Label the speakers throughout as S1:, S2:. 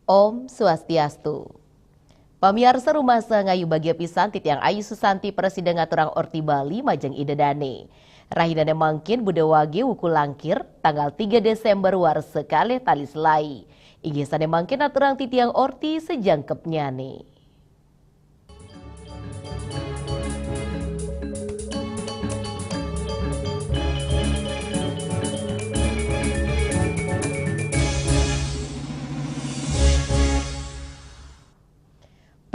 S1: Om Swastiastu. Pamiarsa rumah ngayu bagia pisan titiang Ayu Susanti Presiden ngaturang Orti Bali majeng ide dane. Rahidane mangkin bude wage wuku langkir tanggal 3 Desember war sekali tali selai. Igisane mangkin aturang titiang Orti sejangkep nyane.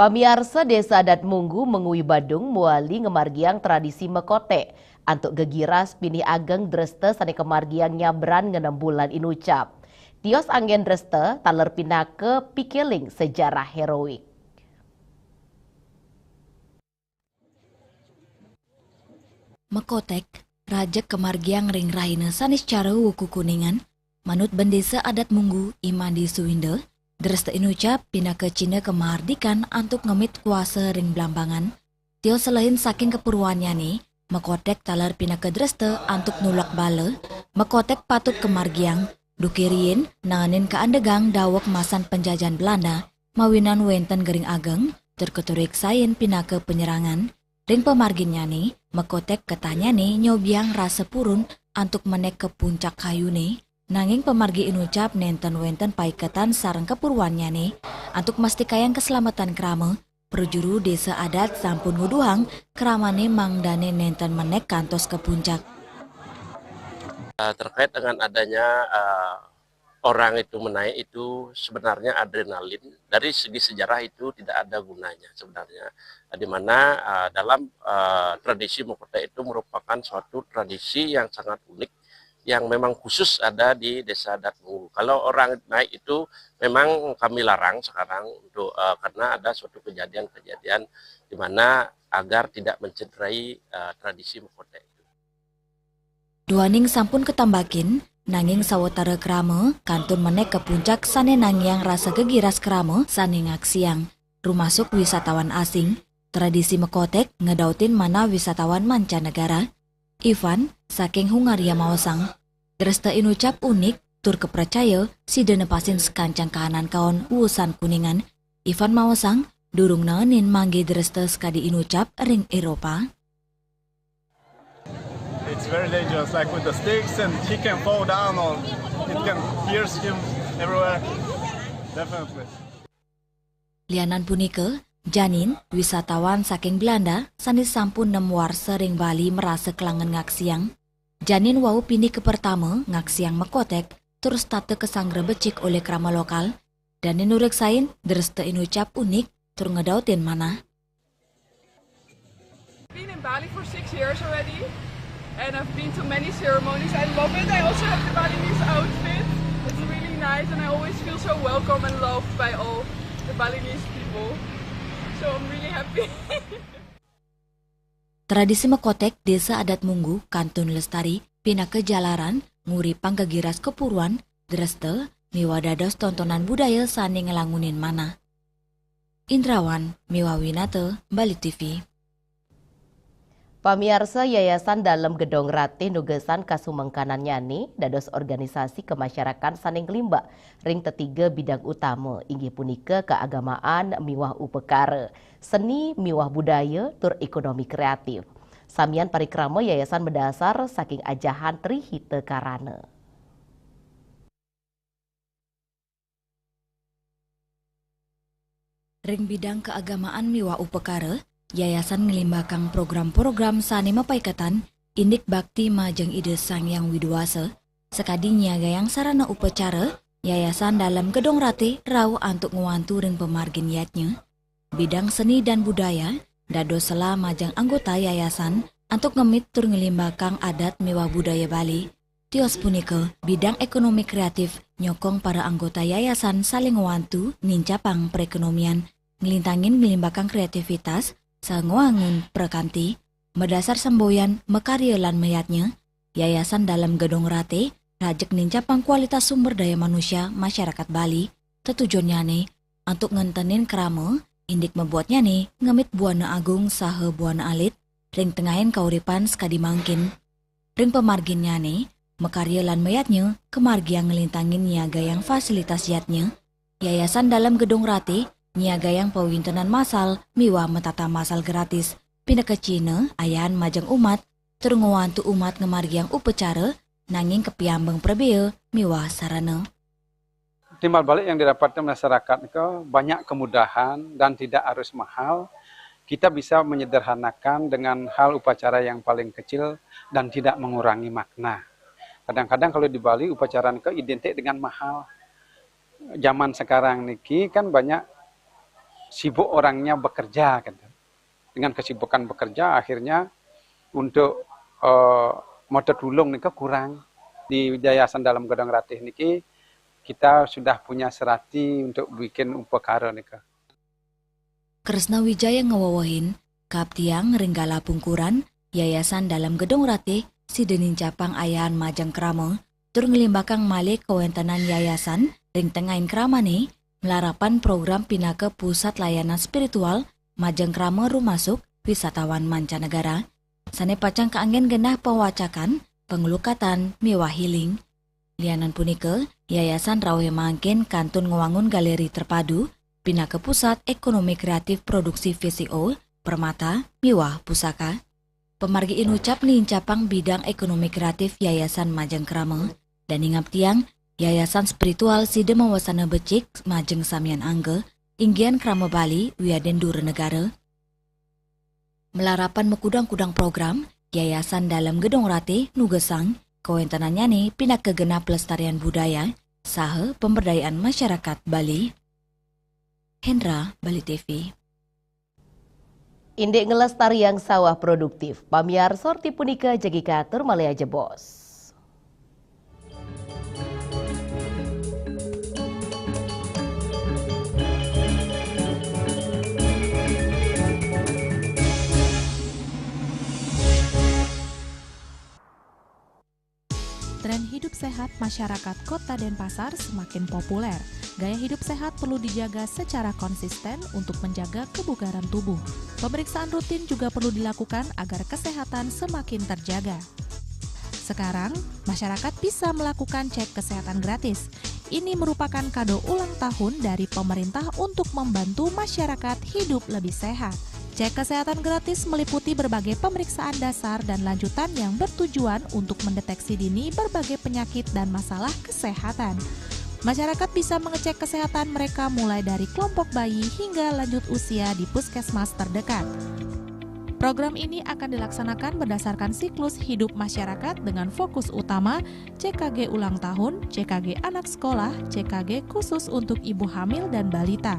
S1: Pamiarsa Desa Adat Munggu mengui Badung muali ngemargiang tradisi mekote. Antuk gegiras pinih ageng dreste sane kemargiang nyabran ngenem bulan inucap. Tios anggen dreste taler pinake pikeling sejarah heroik.
S2: Mekotek, raja kemargiang ring rahina sanis cara wuku kuningan, manut bendesa adat Munggu Imandi Suwinde, dreste inucap pindah ke Cina kemardikan antuk ngemit kuasa ring Blambangan. Tio selain saking kepurwannya nih, mekotek talar pindah ke dreste antuk nulak bale, mekotek patut kemargiang, dukirien nanganin keandegang dawak masan penjajan Belanda, mawinan wenten gering ageng, terketurik sain pindah ke penyerangan. Ring pemarginnya nih, mekotek ketanya nih nyobiang rasa purun antuk menek ke puncak kayu nih. Nanging pemargi inucap nenten wenten paiketan sarang kepurwannya nih, antuk mastikayang keselamatan krama, perjuru desa adat sampun nguduhang keramane mangdane nenten menek kantos ke puncak.
S3: Terkait dengan adanya orang itu menaik itu sebenarnya adrenalin, dari segi sejarah itu tidak ada gunanya sebenarnya. Di mana dalam tradisi mekote itu merupakan suatu tradisi yang sangat unik, yang memang khusus ada di Desa Adat Munggu. Kalau orang naik itu memang kami larang sekarang untuk karena ada suatu kejadian-kejadian di mana agar tidak mencederai tradisi mekote itu.
S2: Duaning sampun ketambakin, nanging sawetara krama kantun menek ke puncak sane nangyang rasa gegiras krama sane ngaksiang. Rumasuk wisatawan asing, tradisi mekotek ngedautin mana wisatawan mancanegara. Ivan, saking Hungaria Mawasang, dreste inucap unik, tur kepercaya si denepasin sekancang kahanan kaon usan kuningan. Ivan Mawasang, durung naenin mangge dreste sekadi inucap ring Eropa.
S4: It's very dangerous, like with the sticks, and he can fall down or it can pierce him everywhere. Definitely.
S2: Lianan punike, Janin, wisatawan saking Belanda, sanis sampun nemuar sering Bali merasa kelangan ngaksiang. Janin wau pindah ke pertama ngaksiang mekotek, terus tate kesanggra becik oleh krama lokal. Dan nurek sain, dreste inucap unik, tur ngedautin mana.
S5: I've been in Bali for 6 years already, and I've been to many ceremonies. I love it. I also have the Balinese outfit. It's really nice, and I always feel so welcome and loved by all the Balinese people. So I'm really happy.
S2: Tradisi mekotek Desa Adat Munggu, Kantun Lestari, pindah ke Jalaran, nguri panggegiras kepuruan, dreste, miwadados tontonan budaya sani ngelangunin mana. Indrawan, Miwawinate, Bali TV.
S1: Pamiarsa Yayasan Dalam Gedong Rate nugesan kasumengkanan nyani dados organisasi kemasyarakatan saning limba ring tetiga bidang utama inggih punika keagamaan miwah upekara, seni miwah budaya tur ekonomi kreatif. Samian parikrama yayasan berdasar saking ajahan Trihite Karana.
S2: Ring bidang keagamaan miwah upekara, yayasan ngelimbakang program-program sane mapaikatan indik bakti majeng ide Sangyang Widuwasa. Sekadinya gayang sarana upacara, yayasan Dalam Gedong Rate rau antuk nguantu ring pemargin yatnya. Bidang seni dan budaya, dado sela majeng anggota yayasan antuk ngemit tur ngelimbakang adat mewah budaya Bali. Tios punika, bidang ekonomi kreatif nyokong para anggota yayasan saling nguantu nincapang perekonomian, ngelintangin ngelimbakang kreativitas, sanguangun perkanti, medasar semboyan mekarya lan mayatnya, Yayasan Dalam Gedong Rate, rajek nincapang kualitas sumber daya manusia masyarakat Bali, tetujuannya nih, untuk ngentenin kerama, indik membuatnya nih, ngemit buana agung saha buana alit, ring tengahin kauripan sekadi mangkin. Ring pemarginnya nih, mekarya lan mayatnya, kemargi yang ngelintangin niaga yang fasilitas yatnya, Yayasan Dalam Gedong Rate, niaga yang pawintenan masal, miwa metata masal gratis, pindah ke Cina, ayahan majang umat, terunguan tu umat ngemargi yang upacara, nanging kepiambang perbea, miwa sarana.
S6: Timbal balik yang didapatkan masyarakat itu banyak kemudahan dan tidak harus mahal. Kita bisa menyederhanakan dengan hal upacara yang paling kecil dan tidak mengurangi makna. Kadang-kadang kalau di Bali upacara itu identik dengan mahal. Zaman sekarang niki kan banyak sibuk orangnya bekerja kan. Dengan kesibukan bekerja akhirnya untuk motor tulung niki kurang. Di Yayasan Dalam Gedong Rate niki kita sudah punya serati untuk bikin upakara niki.
S2: Kresna Wijaya ngewawahin, kap tiang ringgala pungkuran, Yayasan Dalam Gedong Rate, si denin capang ayahan majang krama, tur ngelimbakang malik kewentanan yayasan, ring tengahin krama nih, melarapan program pinaka pusat layanan spiritual, majang krama rumasuk, wisatawan mancanegara, sane pacang keanggen genah pewacakan, pengelukatan, mewah healing. Lianan punika, Yayasan Rawe Mangkin kantun ngewangun galeri terpadu, pinaka pusat ekonomi kreatif produksi VCO, Permata, Miwah Pusaka. Pemargi inucap nih capang bidang ekonomi kreatif Yayasan Majeng Krama, dan ingap tiang, Yayasan Spiritual Side Mawasana Becik Majeng Samian Angge, Inggian Krama Bali, Wiaden Dura Negara. Melarapan mekudang-kudang program, Yayasan Dalam Gedong Rate, Nugesang, kewentanannya nih pindah ke genap pelestarian budaya, saha pemberdayaan masyarakat Bali. Hendra, Bali TV.
S1: Indek ngelestariang sawah produktif, pamiar sorti punika jagi katur Malaya Jebos.
S7: Tren hidup sehat masyarakat Kota Denpasar semakin populer. Gaya hidup sehat perlu dijaga secara konsisten untuk menjaga kebugaran tubuh. Pemeriksaan rutin juga perlu dilakukan agar kesehatan semakin terjaga. Sekarang, masyarakat bisa melakukan cek kesehatan gratis. Ini merupakan kado ulang tahun dari pemerintah untuk membantu masyarakat hidup lebih sehat. Cek kesehatan gratis meliputi berbagai pemeriksaan dasar dan lanjutan yang bertujuan untuk mendeteksi dini berbagai penyakit dan masalah kesehatan. Masyarakat bisa mengecek kesehatan mereka mulai dari kelompok bayi hingga lanjut usia di puskesmas terdekat. Program ini akan dilaksanakan berdasarkan siklus hidup masyarakat dengan fokus utama CKG ulang tahun, CKG anak sekolah, CKG khusus untuk ibu hamil dan balita.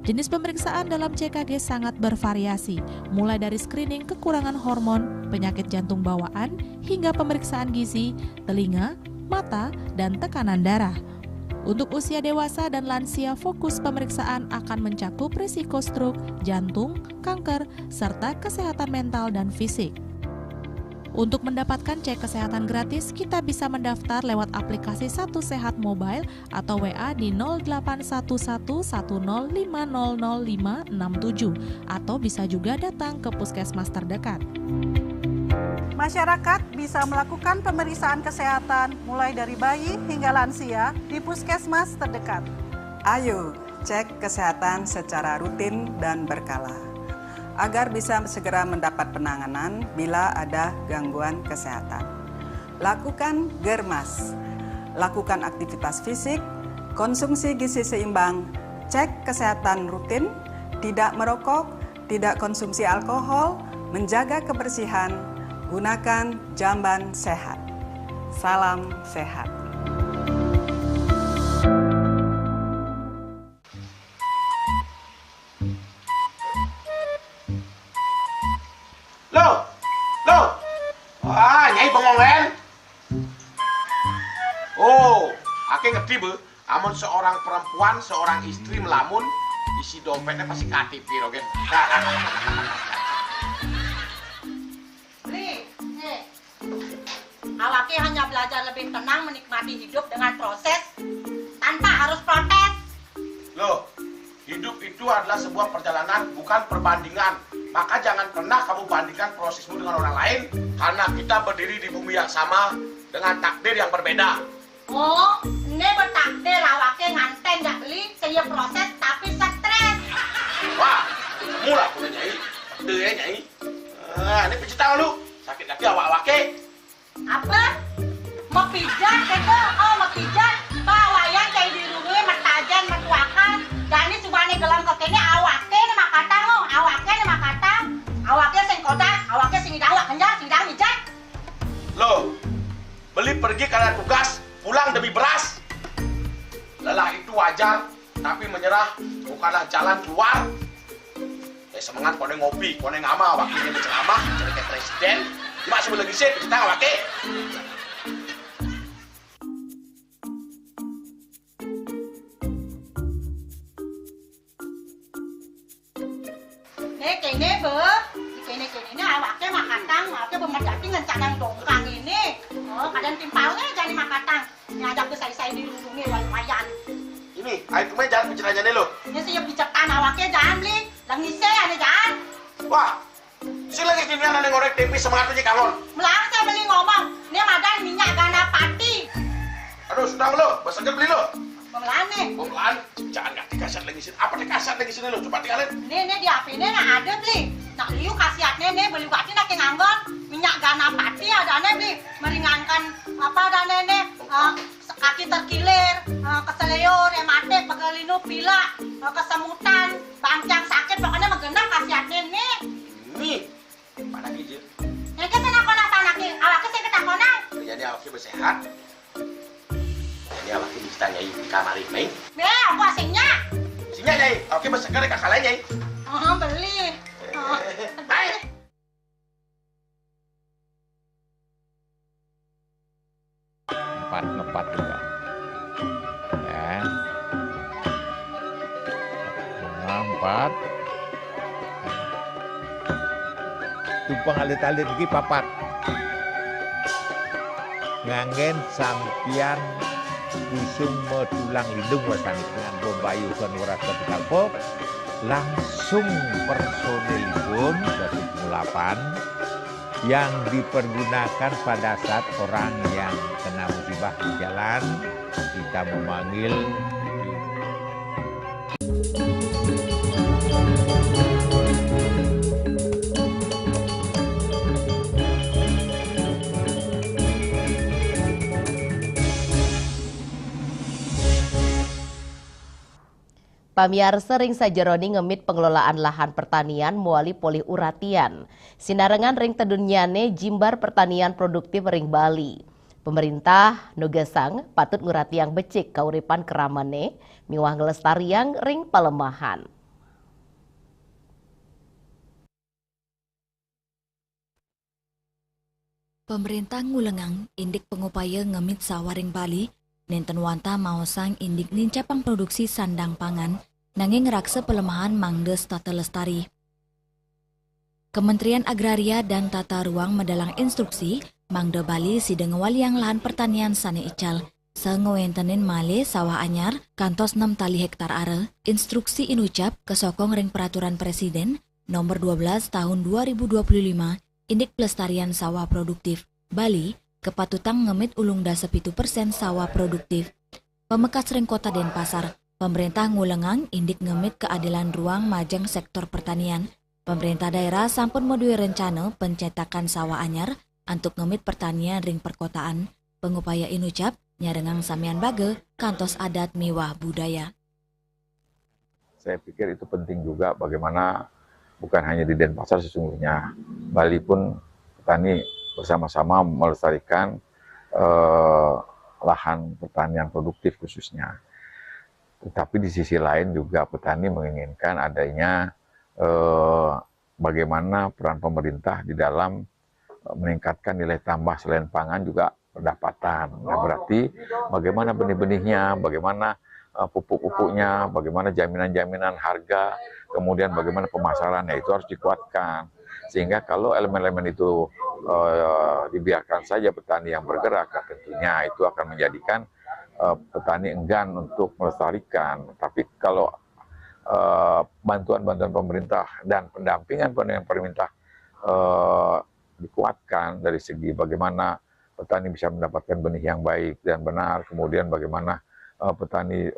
S7: Jenis pemeriksaan dalam CKG sangat bervariasi, mulai dari screening kekurangan hormon, penyakit jantung bawaan, hingga pemeriksaan gizi, telinga, mata, dan tekanan darah. Untuk usia dewasa dan lansia, fokus pemeriksaan akan mencakup risiko stroke, jantung, kanker, serta kesehatan mental dan fisik. Untuk mendapatkan cek kesehatan gratis, kita bisa mendaftar lewat aplikasi Satu Sehat Mobile atau WA di 081110500567 atau bisa juga datang ke puskesmas terdekat.
S8: Masyarakat bisa melakukan pemeriksaan kesehatan mulai dari bayi hingga lansia di puskesmas terdekat.
S9: Ayo cek kesehatan secara rutin dan berkala, agar bisa segera mendapat penanganan bila ada gangguan kesehatan. Lakukan germas, lakukan aktivitas fisik, konsumsi gizi seimbang, cek kesehatan rutin, tidak merokok, tidak konsumsi alkohol, menjaga kebersihan, gunakan jamban sehat. Salam sehat.
S10: Nyai bengong len. Oh, ake ngerti be, amun seorang perempuan, seorang istri melamun, isi dompetnya pasti KTP Rogen.
S11: Nih, awaknya hanya belajar lebih tenang menikmati hidup dengan proses tanpa harus protes.
S10: Loh, hidup itu adalah sebuah perjalanan, bukan perbandingan. Maka jangan pernah kamu bandingkan prosesmu dengan orang lain, karena kita berdiri di bumi yang sama dengan takdir yang berbeda.
S11: Oh, ini bertakdir awaknya nganten gak beli, saya proses tapi stres.
S10: Wah, mula aku Nyai. Takdir ya Nyai. Ini pijit tangan lu. Sakit kaki awak-awaknya.
S11: Apa? Mau pijat keko? Oh, mau pijat. Bawayan kayak di rumah matajan matuakan. Jadi subane gelam kekene awake nih makatang lo. Awake nih makatang. Awake sing kodak, awake sing dawak kenjang, sing dawak mijat.
S10: Loh, beli pergi karena tugas, pulang demi beras. Lelah itu wajar, tapi menyerah bukanlah jalan keluar. Semangat kone ngopi, kone ngama, wakilnya berceramah, jadi kayak presiden. Cuma sebelum lagi sih, kita nggak pakai.
S11: Kene ini awaknya makatang, awaknya bermedati ngencadang dongkang ini. Oh, kadang timpalnya jadi makatang. Ngajak ke saya di lulungi lumayan.
S10: Ini, ayo kemana jangan bicaranya nih lo.
S11: Ini siap bicetan awaknya jangan beli. Langise ane jangan.
S10: Wah, si lagi sini ada ngorek tempe semangat aja kangon.
S11: Melang saya beli ngomong, ini madan minyak gana pati.
S10: Aduh, sudah lo, berseger beli lo.
S11: Memelan nih.
S10: Memelan, jangan nggak dikasat lagi sini. Apa dikasat lagi sini lo? Coba tinggalin.
S11: Ini di HP ini nggak ada beli. Nak liu kasihatnya nih beli waktu nak nganggon minyak gana pati ada nih beli meringankan apa ada nih kaki terkilir, keseliur, ematik, pegelinu, pilak, kesemutan, bancang sakit, pokoknya menggenang kasihatnya nih.
S10: Nih, mana gijil?
S11: Ini kan saya nakon apa anaknya, awaknya saya ketakonan.
S10: Jadi awaknya bersehat. Jadi awaknya bisa nyai di kamar ini.
S11: Aku asingnya.
S10: Asingnya nyai, awaknya berseger kakak lain nyai.
S11: Beli.
S10: Baik.
S12: Ngepat juga ya, 4 tumpang alit-alit lagi papat ngangen sampian kusung metulang lindung wasani dengan bombayu kan warasa kalpop langsung personelipun 108 yang dipergunakan pada saat orang yang kena musibah di jalan, kita memanggil
S1: Pamiarsa ring sajeroni ngemit pengelolaan lahan pertanian muali polih uratian. Sinarengan ring tedunyane jimbar pertanian produktif ring Bali. Pemerintah nugesang patut nguratiang becik kauripan keramane miwah ngelestariang ring palemahan.
S2: Pemerintah ngulengang indik pengupaya ngemit sawaring Bali nenten wanta maosang indik nincapang produksi sandang pangan nanging ngeraksa pelemahan mangdes tata lestari. Kementerian Agraria dan Tata Ruang medalang instruksi Mangde Bali sideng waliang lahan pertanian sane ical sengewentenin male sawah anyar kantos 6 tali hektar are. Instruksi inucap kesokong ring peraturan presiden nomor 12 tahun 2025 indik pelestarian sawah produktif Bali kepatutang ngemit ulung 17% sawah produktif. Pemekas ring kota Denpasar pemerintah ngulengang indik ngemit keadilan ruang majeng sektor pertanian. Pemerintah daerah sampun modue rencana pencetakan sawah anyar untuk ngemit pertanian ring perkotaan. Pengupaya inucap nyarengang samian bage kantos adat miwah budaya.
S12: Saya pikir itu penting juga bagaimana bukan hanya di Denpasar sesungguhnya, Bali pun petani bersama-sama melestarikan lahan pertanian produktif khususnya. Tetapi di sisi lain juga petani menginginkan adanya bagaimana peran pemerintah di dalam meningkatkan nilai tambah selain pangan juga pendapatan. Nah, berarti bagaimana benih-benihnya, bagaimana pupuk-pupuknya, bagaimana jaminan-jaminan harga, kemudian bagaimana pemasarannya itu harus dikuatkan. Sehingga kalau elemen-elemen itu dibiarkan saja petani yang bergerak, tentunya itu akan menjadikan petani enggan untuk melestarikan. Tapi kalau bantuan-bantuan pemerintah dan pendampingan pemerintah dikuatkan dari segi bagaimana petani bisa mendapatkan benih yang baik dan benar, kemudian bagaimana petani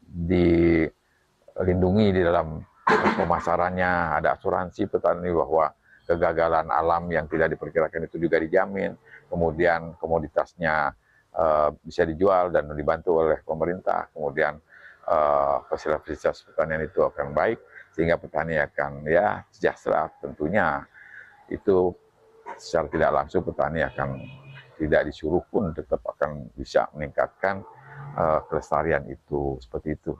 S12: dilindungi di dalam pemasarannya, ada asuransi petani bahwa kegagalan alam yang tidak diperkirakan itu juga dijamin, kemudian komoditasnya bisa dijual dan dibantu oleh pemerintah, kemudian fasilitas pertanian itu akan baik, sehingga petani akan ya sejahtera. Tentunya itu secara tidak langsung petani akan tidak disuruh pun tetap akan bisa meningkatkan kelestarian itu, seperti itu.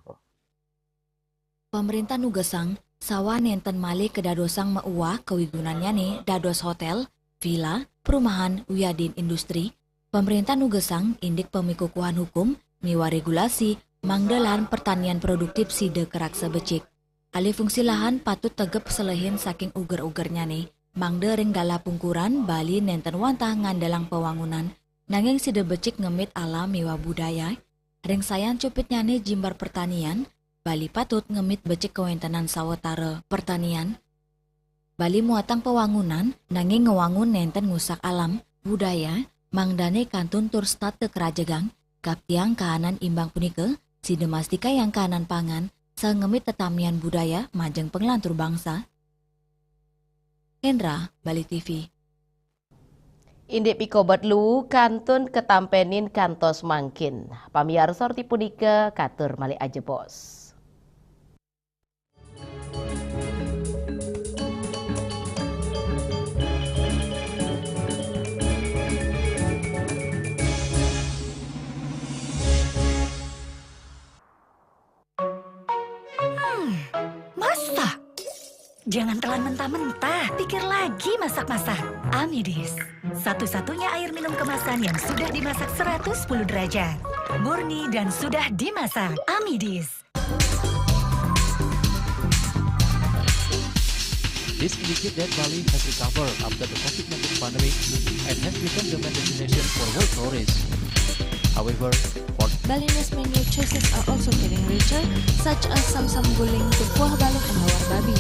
S2: Pemerintah nugesang sawah nenten malih kedadosang meuwah kewigunannya nih dados hotel, villa, perumahan, uyadin industri. Pemerintah nugesang indik pemikukuhan hukum, miwa regulasi, mangdelan pertanian produktif side kerak sebecik. Alih fungsi lahan patut tegep selehin saking uger-ugernya nih. Mangde ring gala pungkuran Bali nenten wantah ngandalang pewangunan. Nanging side becik ngemit alam miwa budaya. Ring sayan cupitnya nih jimbar pertanian. Bali patut ngemit becik kewentenan sawetara pertanian. Bali muatang pewangunan, nanging ngewangun nenten ngusak alam, budaya, mangdane kantun tur stat te kerajegang, kaptiang kahanan imbang punike, si demastika yang kahanan pangan, sengemit tetamian budaya, majeng penglantur bangsa. Hendra, Bali TV.
S1: Indik pikobat lu kantun ketampenin kantos mangkin. Pamiarsa ti punika katur malih aja bos.
S13: Masak? Jangan telan mentah-mentah, pikir lagi masak-masak. Amidis, satu-satunya air minum kemasan yang sudah dimasak 110 derajat. Murni dan sudah dimasak. Amidis.
S14: This indicates that Bali has recovered after the COVID-19 pandemic and has become the main destination for world tourists. However,
S7: Balinese menu choices are also getting richer, such as samsam guling, tupuah balung, and hawar babi.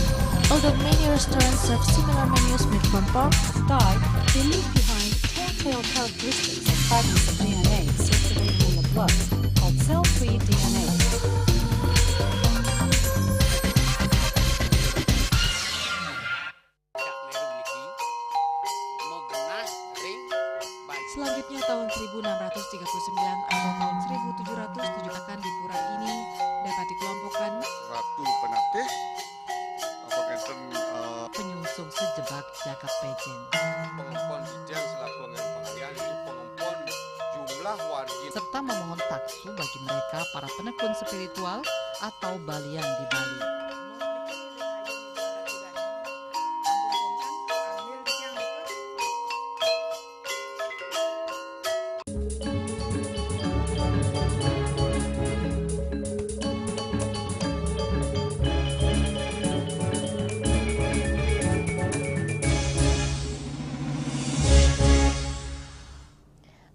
S7: Although many restaurants serve similar menus made from pork, dog, they leave behind telltale characteristics of fragments of DNA circulating in the blood, called cell-free DNA. Selanjutnya tahun 1639 atau tahun 1707 akan di pura ini dapat dikelompokkan
S15: Ratu Penatih,
S7: penyungsung sejebak Jakab Pejen.
S15: Pengempon Bidang selaku pengalian ini pengempon jumlah warga
S7: serta memohon taksu bagi mereka para penekun spiritual atau balian di Bali.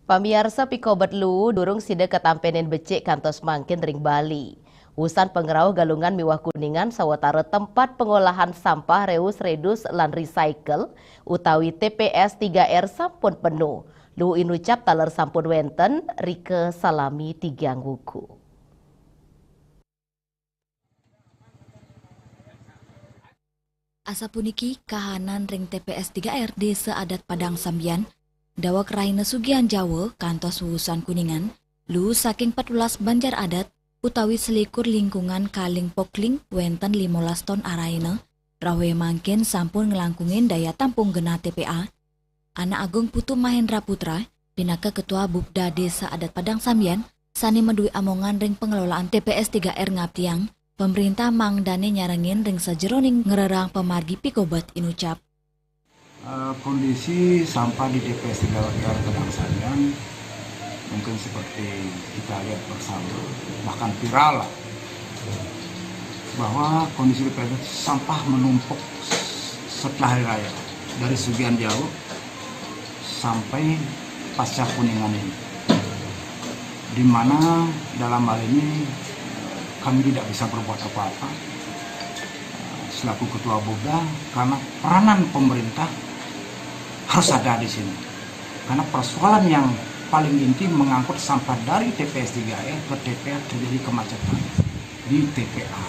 S1: Pamiarsa pikobat lu durung sida ketampenin becik kantos mangkin ring Bali. Usan pengerau galungan miwah kuningan sawetara tempat pengolahan sampah reus redus lan recycle utawi TPS 3R sampun penuh. Lu inucap taler sampun wenten Rike Salami Tigang Wuku.
S2: Asa puniki kahanan ring TPS 3R Desa Adat Padang Sambian Dawak Raina Sugian Jawa kantos wusan kuningan, lu saking 14 banjar adat, utawi selikur lingkungan kaling pokling wenten 15 ton araina, rawe mangkin sampun ngelangkungin daya tampung gena TPA. Anak Agung Putu Mahendra Putra, pinaka Ketua Bupda Desa Adat Padang Sambian, sani medui amongan ring pengelolaan TPS 3R Ngaptiang, pemerintah mangdane nyarengin ring sajeroning ngererang pemargi pikobat inucap.
S16: Kondisi sampah di TPS 3R Padang Sambian mungkin seperti kita lihat bersama, bahkan viral lah, bahwa kondisi di PSDGA sampah menumpuk setelah hari raya dari sebagian jauh sampai pasca Kuningan ini, di mana dalam hal ini kami tidak bisa berbuat apa-apa selaku ketua Bupda, karena peranan pemerintah harus ada di sini. Karena persoalan yang paling inti mengangkut sampah dari TPS 3R ke TPA terjadi kemacetan di TPA.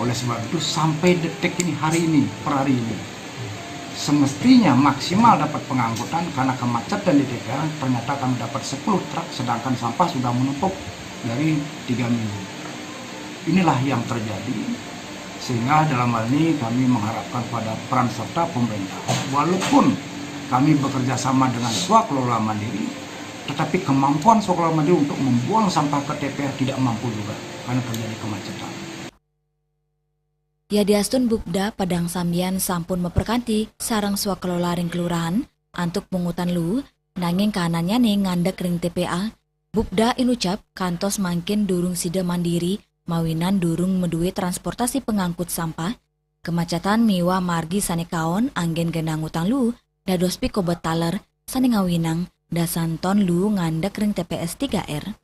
S16: Oleh sebab itu sampai detik ini, hari ini, per hari ini, semestinya maksimal dapat pengangkutan, karena kemacetan di TPA ternyata kami dapat 10 truk, sedangkan sampah sudah menumpuk dari 3 minggu. Inilah yang terjadi. Sehingga dalam hal ini kami mengharapkan pada peran serta pemerintah. Walaupun kami bekerja sama dengan swakelola mandiri, tetapi kemampuan swakelola mandiri untuk membuang sampah ke TPA tidak mampu juga karena terjadi kemacetan.
S2: Ya diastun Bupda Padang Sambian sampun memperkanti sarang swakelola ring kelurahan antuk pungutan lu nanging kanannya nih ngandek ring TPA. Bupda inucap kantos mangkin durung sida mandiri mawinan durung medue transportasi pengangkut sampah, kemacetan miwa margi sanekaon anggen genang utang lu, dados pikobet taler sanengawinang dasanton lu ngandek ring TPS 3R.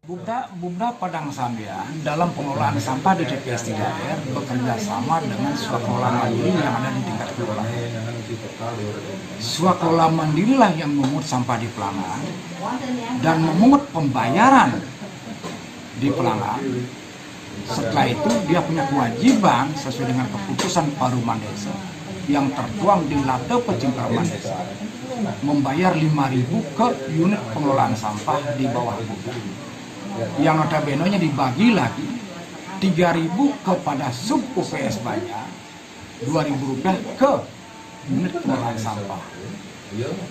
S16: Bupda Padang Sambian dalam pengelolaan sampah di TPS 3R bekerja sama dengan swakelola mandiri yang ada di tingkat kelurahan. Swakelola mandirilah yang memungut sampah di pelanggan dan memungut pembayaran di pelanggan. Setelah itu dia punya kewajiban sesuai dengan keputusan Paruman Desa yang tertuang di Late Pecingkraman Desa membayar 5.000 ke unit pengelolaan sampah di bawah Bupda. Yang notabene-nya dibagi lagi 3.000 kepada sub UPS banyak, 2.000 rupiah ke unit pengelolaan sampah.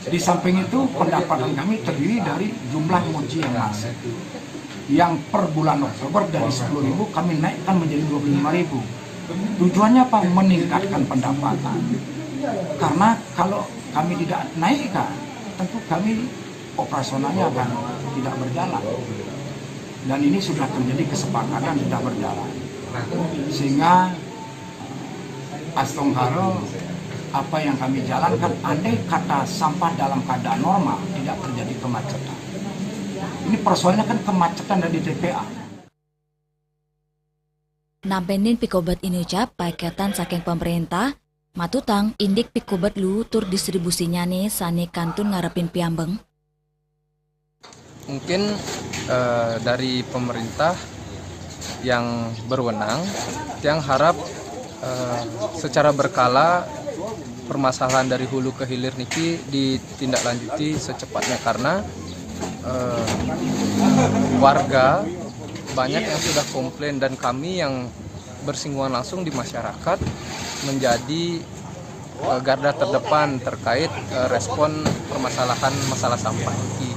S16: Di samping itu pendapatan kami terdiri dari jumlah moji yang masuk, yang per bulan Oktober dari 10.000 kami naikkan menjadi 25.000. Tujuannya apa? Meningkatkan pendapatan. Karena kalau kami tidak naikkan, tentu kami operasionalnya akan tidak berjalan. Dan ini sudah terjadi kesepakatan sudah berjalan. Sehingga Astongharo apa yang kami jalankan, andai kata sampah dalam keadaan normal tidak terjadi kemacetan. Ini persoalannya kan kemacetan dari TPA.
S2: Nampenin pikobet ini ucap paketan saking pemerintah, matutang indik pikobet lu tur distribusinya nih sane kantun ngarepin piambeng.
S17: Mungkin dari pemerintah yang berwenang, yang harap secara berkala permasalahan dari hulu ke hilir niki ditindaklanjuti secepatnya, karena warga banyak yang sudah komplain dan kami yang bersinggungan langsung di masyarakat menjadi garda terdepan terkait respon permasalahan masalah sampah ini.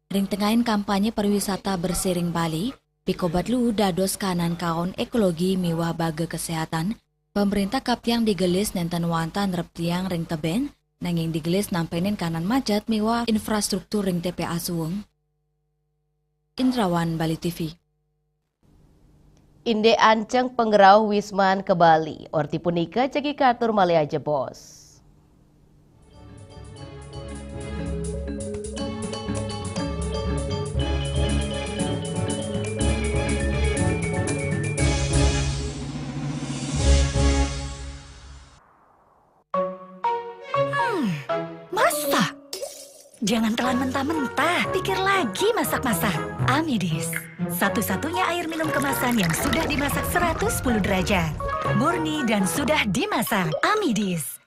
S2: Ring tengahin kampanye pariwisata bersiring Bali, pikobat lu dados kanan kaon ekologi miwah baga kesehatan, pemerintah kaptiang digelis nenten wantan reptiang ring teben, nanging digelis nampenin kanan macet miwah infrastruktur ring TPA Suweng. Indrawan, Bali TV.
S1: Inde anceng penggerau Wisman ke Bali, orti punika cegi katur Malaya jebos.
S13: Masak? Jangan telan mentah-mentah, pikir lagi masak-masak. Amidis, satu-satunya air minum kemasan yang sudah dimasak 110 derajat. Murni dan sudah dimasak. Amidis.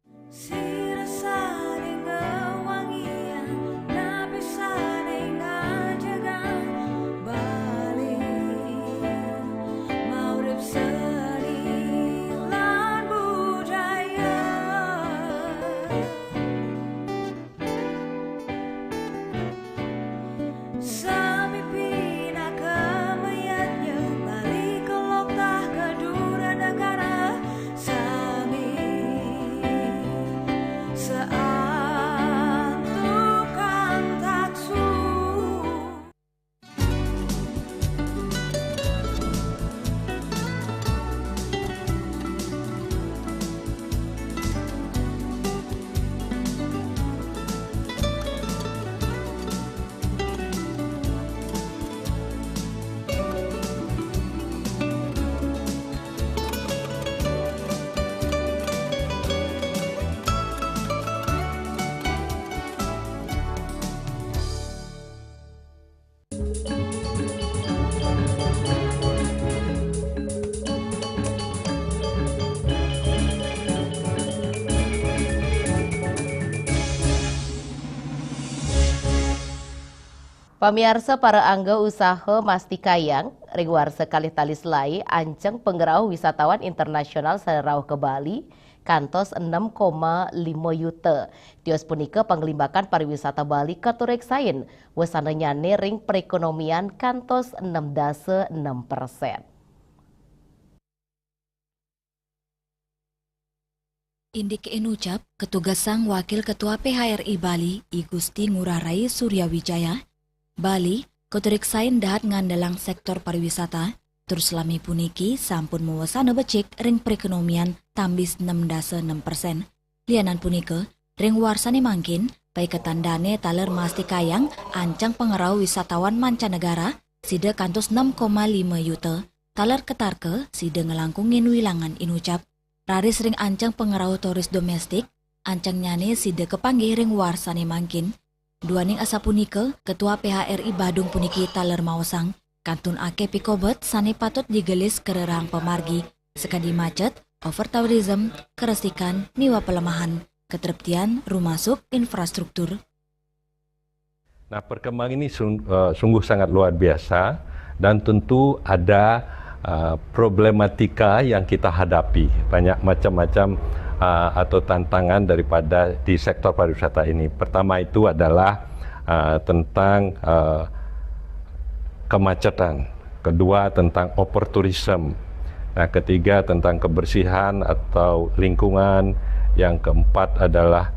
S1: Pamirsa para angga usaha Masti Kayang, Riguarsa Kalih Talis Lai, anceng penggerau wisatawan internasional sarau ke Bali, kantos 6,5 yuta. Tios punika panglimbakan pariwisata Bali katurek sain, wasananya ring perekonomian kantos 6,6%.
S2: Indik enucap, ketugasang Wakil Ketua PHRI Bali, I Gusti Ngurah Rai Suryawijaya, Bali, kotorik sain dahat ngandalang sektor pariwisata, terus lami puniki sampun mewasana becik ring perekonomian tambis 6,6%. Lianan punika, ring warsane mangkin, pai ketandane taler Masti Kayang, ancang pengerau wisatawan mancanegara, sida kantos 6,5 yuta, taler ketarke, sida ngelangkungin wilangan inucap, raris ring ancang pengerau turis domestik, ancang nyane sida kepanggih ring warsane mangkin, duaning asa punika, Ketua PHRI Badung puniki taler maosang, kantun ake pikobet sane patut digelis kererang pemargi, sekadi macet, overtourism, keresikan, niwa pelemahan, ketertian, rumasuk, infrastruktur.
S18: Nah, perkembangan ini sungguh sangat luar biasa dan tentu ada problematika yang kita hadapi, banyak macam-macam atau tantangan daripada di sektor pariwisata ini. Pertama itu adalah tentang kemacetan, kedua tentang overtourism, nah ketiga tentang kebersihan atau lingkungan, yang keempat adalah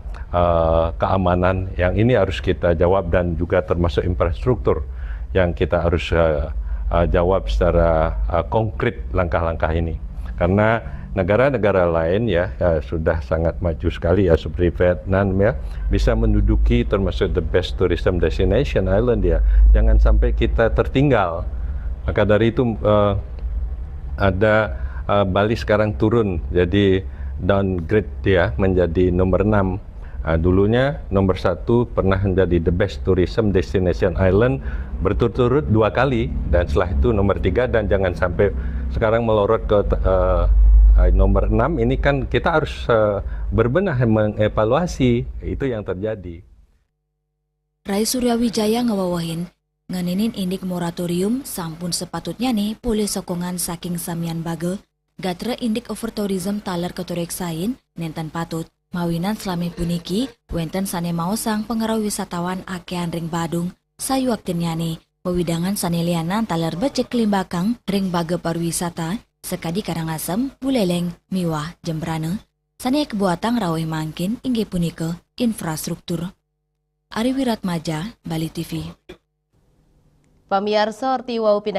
S18: keamanan, yang ini harus kita jawab, dan juga termasuk infrastruktur yang kita harus jawab secara konkret langkah-langkah ini. Karena negara-negara lain sudah sangat maju sekali seperti Vietnam bisa menduduki termasuk the best tourism destination island Jangan sampai kita tertinggal. Maka dari itu ada Bali sekarang turun jadi downgrade menjadi nomor 6. Dulunya nomor 1 pernah menjadi the best tourism destination island berturut-turut 2 kali, dan setelah itu nomor 3, dan jangan sampai sekarang melorot ke nomor 6. Ini kan kita harus berbenah mengevaluasi itu yang terjadi.
S2: Rai Suryawijaya ngewawahin, ngeninin indik moratorium sampun sepatutnya nih pulih sokongan saking samian bagel, gatre indik overtourism taler keturek sain, nenten patut. Mawinan selami puniki, wenten sane maosang pengerau wisatawan akean ring Badung, sayu waktinnya nih, pewidangan sane lianan taler becek limbakang ring bage pariwisata, sekadi Karangasem, Buleleng, Miwah, Jembrane, sane kebuatan rawai mangkin inggih punika infrastruktur. Ari Wiratmaja, Bali TV.
S1: Pamirsa, orti wau pindah